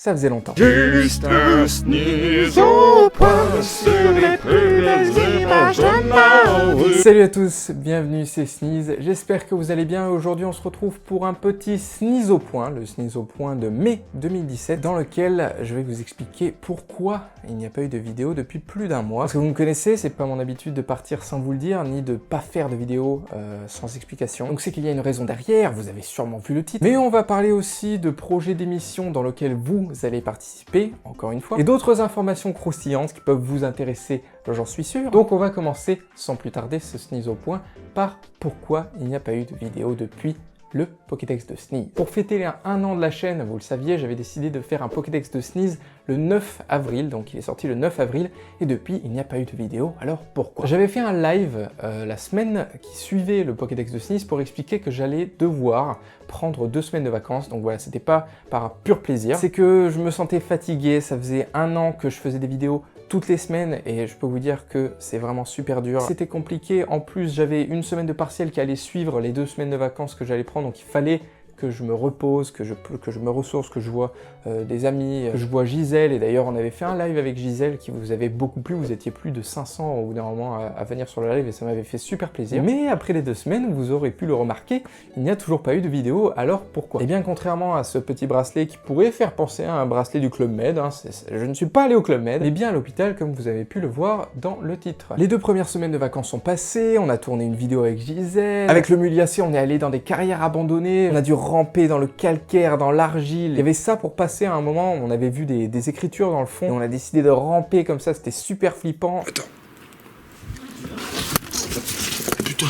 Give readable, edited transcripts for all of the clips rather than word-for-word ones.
ça faisait longtemps. Juste un sneeze au point sur les plus belles images de ma vie. Salut à tous, bienvenue, c'est Sneeze, j'espère que vous allez bien. Aujourd'hui on se retrouve pour un petit Sneeze au point, le Sneeze au point de mai 2017, dans lequel je vais vous expliquer pourquoi il n'y a pas eu de vidéo depuis plus d'un mois. Parce que vous me connaissez, c'est pas mon habitude de partir sans vous le dire, ni de pas faire de vidéo sans explication. Donc c'est qu'il y a une raison derrière, vous avez sûrement vu le titre. Mais on va parler aussi de projets d'émissions dans lesquels vous allez participer, encore une fois, et d'autres informations croustillantes qui peuvent vous intéresser, j'en suis sûr. Donc on va commencer, sans plus tarder, ce Sneeze au point, par pourquoi il n'y a pas eu de vidéo depuis le Pokédex de Sneeze. Pour fêter les 1 an de la chaîne, vous le saviez, j'avais décidé de faire un Pokédex de Sneeze le 9 avril, donc il est sorti le 9 avril, et depuis, il n'y a pas eu de vidéo, alors pourquoi? J'avais fait un live la semaine qui suivait le Pokédex de Sneeze pour expliquer que j'allais devoir prendre 2 semaines de vacances, donc voilà, c'était pas par un pur plaisir, c'est que je me sentais fatigué, ça faisait 1 an que je faisais des vidéos toutes les semaines, et je peux vous dire que c'est vraiment super dur. C'était compliqué, en plus j'avais une semaine de partiel qui allait suivre les 2 semaines de vacances que j'allais prendre, donc il fallait que je me repose, que je me ressource, que je vois des amis, que je vois Gisèle, et d'ailleurs on avait fait un live avec Gisèle qui vous avait beaucoup plu, vous étiez plus de 500 au bout d'un moment à venir sur le live et ça m'avait fait super plaisir. Mais après les 2 semaines, vous aurez pu le remarquer, il n'y a toujours pas eu de vidéo, alors pourquoi? Eh bien contrairement à ce petit bracelet qui pourrait faire penser à un bracelet du Club Med, hein, je ne suis pas allé au Club Med, mais bien à l'hôpital comme vous avez pu le voir dans le titre. Les 2 premières semaines de vacances sont passées, on a tourné une vidéo avec Gisèle, avec le Muliacé on est allé dans des carrières abandonnées, on a dû ramper dans le calcaire, dans l'argile. Il y avait ça pour passer à un moment, on avait vu des écritures dans le fond, et on a décidé de ramper comme ça, c'était super flippant. Attends. Putain.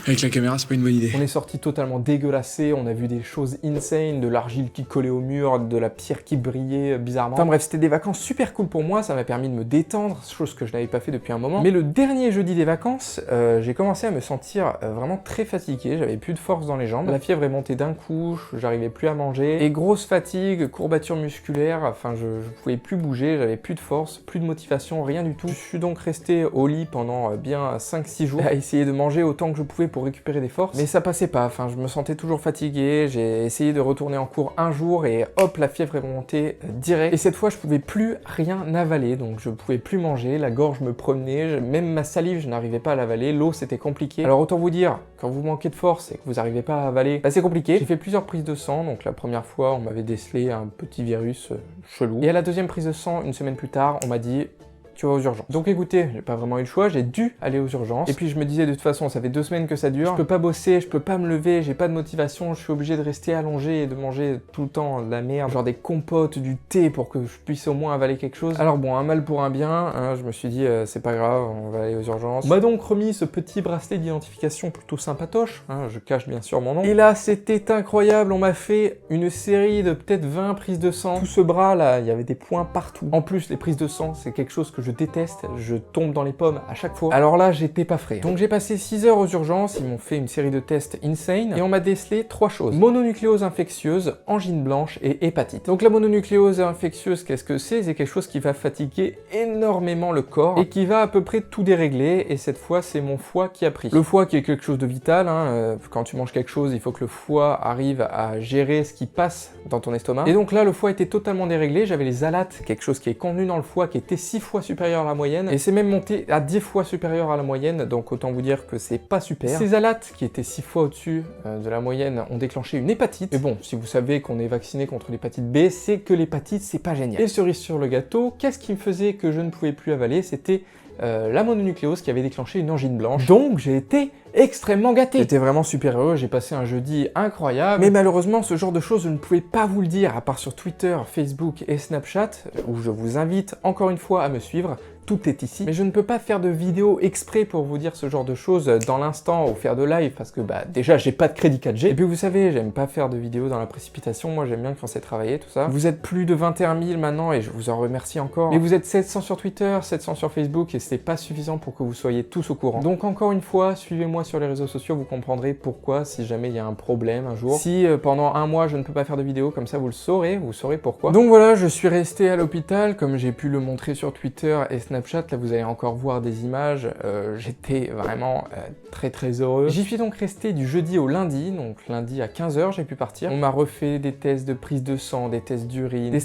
Avec la caméra, c'est pas une bonne idée. On est sorti totalement dégueulassé, on a vu des choses insane, de l'argile qui collait au mur, de la pierre qui brillait bizarrement. Enfin bref, c'était des vacances super cool pour moi, ça m'a permis de me détendre, chose que je n'avais pas fait depuis un moment. Mais le dernier jeudi des vacances, j'ai commencé à me sentir vraiment très fatigué, j'avais plus de force dans les jambes. La fièvre est montée d'un coup, j'arrivais plus à manger, et grosse fatigue, courbature musculaire, enfin je pouvais plus bouger, j'avais plus de force, plus de motivation, rien du tout. Je suis donc resté au lit pendant bien 5-6 jours, à essayer de manger autant que je pouvais pour récupérer des forces, mais ça passait pas, enfin je me sentais toujours fatigué, j'ai essayé de retourner en cours un jour et hop, la fièvre est montée direct, et cette fois je pouvais plus rien avaler, donc je pouvais plus manger, la gorge me promenait, même ma salive je n'arrivais pas à l'avaler, l'eau c'était compliqué. Alors autant vous dire, quand vous manquez de force et que vous n'arrivez pas à avaler, bah, c'est compliqué. J'ai fait plusieurs prises de sang, donc la première fois on m'avait décelé un petit virus chelou, et à la deuxième prise de sang, une semaine plus tard, on m'a dit tu vas aux urgences. Donc écoutez, j'ai pas vraiment eu le choix, j'ai dû aller aux urgences. Et puis je me disais de toute façon, ça fait 2 semaines que ça dure, je peux pas bosser, je peux pas me lever, j'ai pas de motivation, je suis obligé de rester allongé et de manger tout le temps de la merde, genre des compotes, du thé pour que je puisse au moins avaler quelque chose. Alors bon, un mal pour un bien, hein, je me suis dit c'est pas grave, on va aller aux urgences. On m'a donc remis ce petit bracelet d'identification plutôt sympatoche, hein, je cache bien sûr mon nom. Et là c'était incroyable, on m'a fait une série de peut-être 20 prises de sang. Tout ce bras là, il y avait des points partout. En plus les prises de sang, c'est quelque chose que je déteste, je tombe dans les pommes à chaque fois. Alors là, j'étais pas frais. Donc j'ai passé 6 heures aux urgences, ils m'ont fait une série de tests insane, et on m'a décelé 3 choses. Mononucléose infectieuse, angine blanche et hépatite. Donc la mononucléose infectieuse, qu'est-ce que c'est? C'est quelque chose qui va fatiguer énormément le corps, et qui va à peu près tout dérégler, et cette fois, c'est mon foie qui a pris. Le foie qui est quelque chose de vital, hein, quand tu manges quelque chose, il faut que le foie arrive à gérer ce qui passe dans ton estomac. Et donc là, le foie était totalement déréglé, j'avais les alates, quelque chose qui est contenu dans le foie, qui était 6 fois supérieur à la moyenne, et c'est même monté à 10 fois supérieur à la moyenne, donc autant vous dire que c'est pas super. Ces alates, qui étaient 6 fois au-dessus de la moyenne, ont déclenché une hépatite. Et bon, si vous savez qu'on est vacciné contre l'hépatite B, c'est que l'hépatite, c'est pas génial. Et cerise sur le gâteau, qu'est-ce qui me faisait que je ne pouvais plus avaler? C'était la mononucléose qui avait déclenché une angine blanche. Donc j'ai été extrêmement gâté. J'étais vraiment super heureux, j'ai passé un jeudi incroyable, mais malheureusement ce genre de choses je ne pouvais pas vous le dire, à part sur Twitter, Facebook et Snapchat, où je vous invite encore une fois à me suivre, tout est ici. Mais je ne peux pas faire de vidéo exprès pour vous dire ce genre de choses dans l'instant ou faire de live, parce que bah déjà j'ai pas de crédit 4G, et puis vous savez, j'aime pas faire de vidéos dans la précipitation, moi j'aime bien quand c'est travaillé, tout ça. Vous êtes plus de 21 000 maintenant, et je vous en remercie encore, mais vous êtes 700 sur Twitter, 700 sur Facebook, et c'est pas suffisant pour que vous soyez tous au courant. Donc encore une fois, suivez-moi suivez-moi sur les réseaux sociaux, vous comprendrez pourquoi, si jamais il y a un problème un jour. Si pendant un mois je ne peux pas faire de vidéo, comme ça vous saurez pourquoi. Donc voilà, je suis resté à l'hôpital, comme j'ai pu le montrer sur Twitter et Snapchat, là vous allez encore voir des images, j'étais vraiment très heureux. J'y suis donc resté du jeudi au lundi, donc lundi à 15h j'ai pu partir. On m'a refait des tests de prise de sang, des tests d'urine, des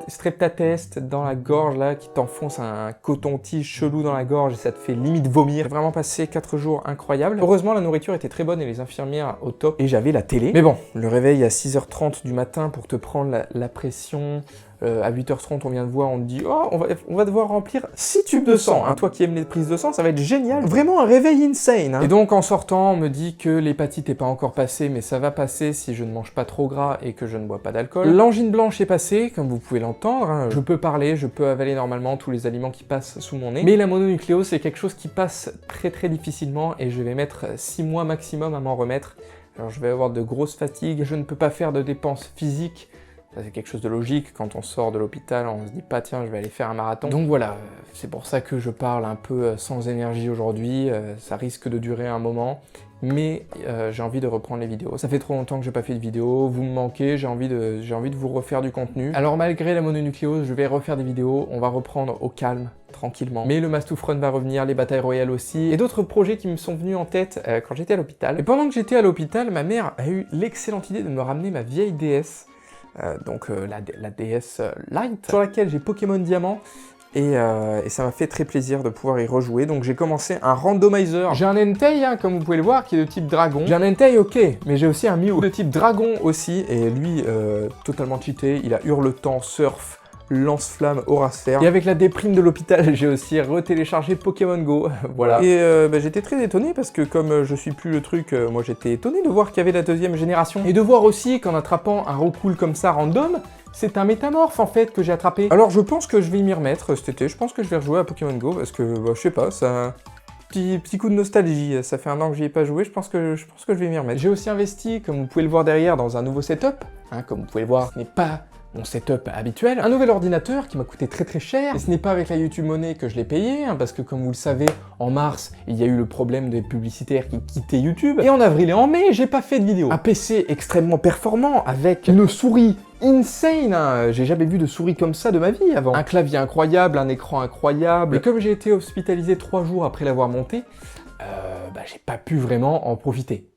streptatests dans la gorge là, qui t'enfonce un coton-tige chelou dans la gorge et ça te fait limite vomir. J'ai vraiment passé 4 jours incroyables. Heureusement la nourriture était très bonne et les infirmières au top, et j'avais la télé. Mais bon, le réveil à 6h30 du matin pour te prendre la pression. À 8h30, on vient de voir, on te dit « Oh, on va devoir remplir 6 tubes de sang. Hein. Toi qui aimes les prises de sang, ça va être génial. » Vraiment un réveil insane. Hein. Et donc, en sortant, on me dit que l'hépatite n'est pas encore passée, mais ça va passer si je ne mange pas trop gras et que je ne bois pas d'alcool. L'angine blanche est passée, comme vous pouvez l'entendre. Hein. Je peux parler, je peux avaler normalement tous les aliments qui passent sous mon nez. Mais la mononucléose, c'est quelque chose qui passe très difficilement et je vais mettre 6 mois maximum à m'en remettre. Alors, je vais avoir de grosses fatigues, je ne peux pas faire de dépenses physiques. Ça, c'est quelque chose de logique, quand on sort de l'hôpital, on se dit pas tiens je vais aller faire un marathon. Donc voilà, c'est pour ça que je parle un peu sans énergie aujourd'hui, ça risque de durer un moment, mais j'ai envie de reprendre les vidéos. Ça fait trop longtemps que j'ai pas fait de vidéo, vous me manquez, j'ai envie de vous refaire du contenu. Alors malgré la mononucléose, je vais refaire des vidéos, on va reprendre au calme, tranquillement. Mais le Mastouf Run va revenir, les batailles royales aussi, et d'autres projets qui me sont venus en tête quand j'étais à l'hôpital. Et pendant que j'étais à l'hôpital, ma mère a eu l'excellente idée de me ramener ma vieille DS, la DS Lite, sur laquelle j'ai Pokémon Diamant, et ça m'a fait très plaisir de pouvoir y rejouer, donc j'ai commencé un randomizer. J'ai un Entei, hein, comme vous pouvez le voir, qui est de type dragon. J'ai un Entei, ok, mais j'ai aussi un Mew de type dragon aussi, et lui, totalement cheaté, il a Hurletemps, Surf, Lance-Flamme, Aura Sphère. Et avec la déprime de l'hôpital, j'ai aussi retéléchargé Pokémon Go, voilà. Et j'étais très étonné parce que comme je suis plus le truc, moi j'étais étonné de voir qu'il y avait la 2e génération. Et de voir aussi qu'en attrapant un Rocool comme ça random, c'est un métamorphe en fait que j'ai attrapé. Alors je pense que je vais m'y remettre cet été, je pense que je vais rejouer à Pokémon Go parce que, je sais pas, ça... Petit coup de nostalgie, ça fait un an que j'y ai pas joué, je pense que je vais m'y remettre. J'ai aussi investi, comme vous pouvez le voir derrière, dans un nouveau setup, hein, comme vous pouvez le voir, ce n'est pas mon setup habituel, un nouvel ordinateur qui m'a coûté très cher, et ce n'est pas avec la YouTube Money que je l'ai payé, hein, parce que comme vous le savez, en mars, il y a eu le problème des publicitaires qui quittaient YouTube, et en avril et en mai, j'ai pas fait de vidéo. Un PC extrêmement performant, avec une souris insane, hein. J'ai jamais vu de souris comme ça de ma vie avant. Un clavier incroyable, un écran incroyable, et comme j'ai été hospitalisé 3 jours après l'avoir monté, j'ai pas pu vraiment en profiter.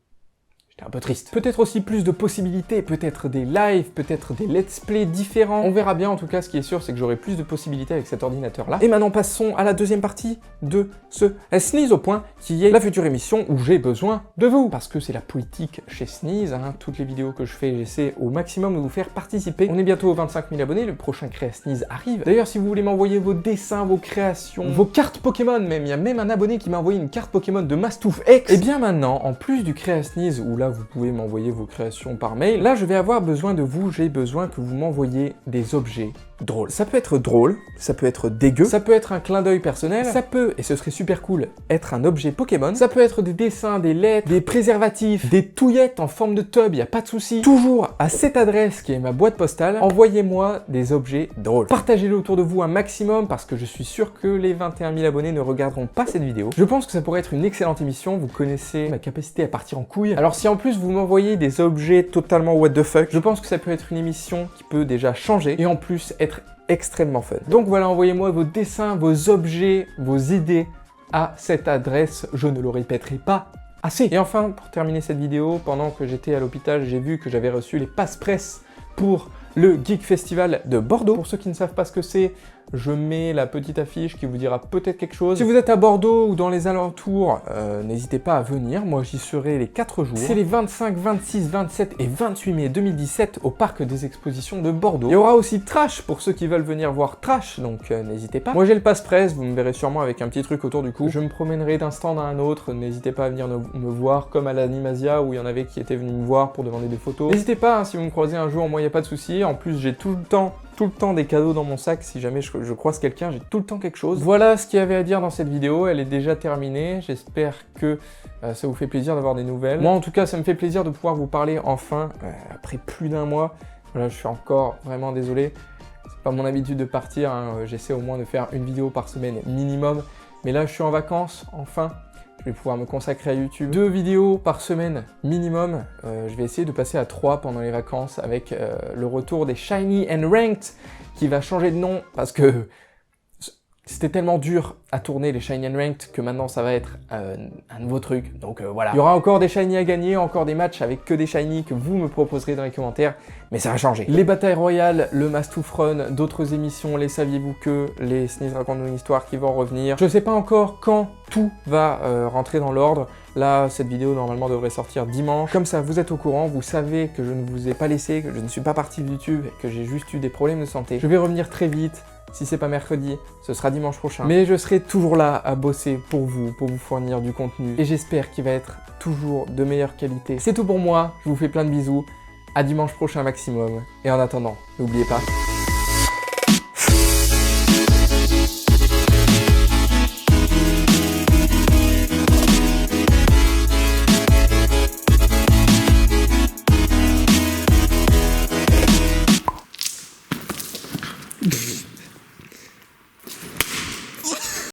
J'étais un peu triste. Peut-être aussi plus de possibilités, peut-être des lives, peut-être des let's play différents. On verra bien, en tout cas, ce qui est sûr, c'est que j'aurai plus de possibilités avec cet ordinateur-là. Et maintenant, passons à la 2e partie de ce Sneeze au point, qui est la future émission où j'ai besoin de vous. Parce que c'est la politique chez Sneeze, hein. Toutes les vidéos que je fais, j'essaie au maximum de vous faire participer. On est bientôt aux 25 000 abonnés, le prochain Créa Sneeze arrive. D'ailleurs, si vous voulez m'envoyer vos dessins, vos créations, vos cartes Pokémon même, il y a même un abonné qui m'a envoyé une carte Pokémon de Mastouf X. Et bien maintenant, en plus du Créa Sneeze, où là vous pouvez m'envoyer vos créations par mail, là je vais avoir besoin de vous, j'ai besoin que vous m'envoyiez des objets drôles. Ça peut être drôle, ça peut être dégueu, ça peut être un clin d'œil personnel, ça peut, et ce serait super cool, être un objet Pokémon, ça peut être des dessins, des lettres, des préservatifs, des touillettes en forme de tub, y a pas de souci. Toujours à cette adresse qui est ma boîte postale, envoyez-moi des objets drôles. Partagez-le autour de vous un maximum parce que je suis sûr que les 21 000 abonnés ne regarderont pas cette vidéo. Je pense que ça pourrait être une excellente émission, vous connaissez ma capacité à partir en couille. Alors si en plus vous m'envoyez des objets totalement what the fuck, je pense que ça peut être une émission qui peut déjà changer et en plus être extrêmement fun. Donc voilà, envoyez-moi vos dessins, vos objets, vos idées à cette adresse, je ne le répéterai pas assez. Et enfin, pour terminer cette vidéo, pendant que j'étais à l'hôpital, j'ai vu que j'avais reçu les passe-presse pour le Geek Festival de Bordeaux. Pour ceux qui ne savent pas ce que c'est, je mets la petite affiche qui vous dira peut-être quelque chose. Si vous êtes à Bordeaux ou dans les alentours, n'hésitez pas à venir, moi j'y serai les 4 jours. C'est les 25, 26, 27 et 28 mai 2017 au Parc des Expositions de Bordeaux. Il y aura aussi Trash pour ceux qui veulent venir voir Trash, donc n'hésitez pas. Moi j'ai le passe-presse, vous me verrez sûrement avec un petit truc autour du cou. Je me promènerai d'un stand à un autre, n'hésitez pas à venir me voir, comme à l'Animasia où il y en avait qui étaient venus me voir pour demander des photos. N'hésitez pas, hein, si vous me croisez un jour, moi il n'y a pas de souci. En plus j'ai tout le temps des cadeaux dans mon sac, si jamais je croise quelqu'un, j'ai tout le temps quelque chose. Voilà ce qu'il y avait à dire dans cette vidéo, elle est déjà terminée, j'espère que ça vous fait plaisir d'avoir des nouvelles. Moi en tout cas, ça me fait plaisir de pouvoir vous parler enfin, après plus d'1 mois. Voilà, je suis encore vraiment désolé, c'est pas mon habitude de partir, hein. J'essaie au moins de faire une vidéo par semaine minimum, mais là je suis en vacances, enfin. je vais pouvoir me consacrer à YouTube. 2 vidéos par semaine minimum. Je vais essayer de passer à 3 pendant les vacances avec le retour des Shiny and Ranked qui va changer de nom parce que c'était tellement dur à tourner les Shiny and Ranked que maintenant ça va être un nouveau truc. Donc voilà. Il y aura encore des Shiny à gagner, encore des matchs avec que des Shiny que vous me proposerez dans les commentaires, mais ça va changer. Les batailles royales, le Must to Run, d'autres émissions, les saviez-vous que, les Sneeze racontent une histoire qui vont revenir. Je sais pas encore quand tout va rentrer dans l'ordre. Là, cette vidéo normalement devrait sortir dimanche. Comme ça, vous êtes au courant, vous savez que je ne vous ai pas laissé, que je ne suis pas parti de YouTube, et que j'ai juste eu des problèmes de santé. Je vais revenir très vite. Si c'est pas mercredi, ce sera dimanche prochain. Mais je serai toujours là à bosser pour vous fournir du contenu. Et j'espère qu'il va être toujours de meilleure qualité. C'est tout pour moi, je vous fais plein de bisous. À dimanche prochain maximum. Et en attendant, n'oubliez pas...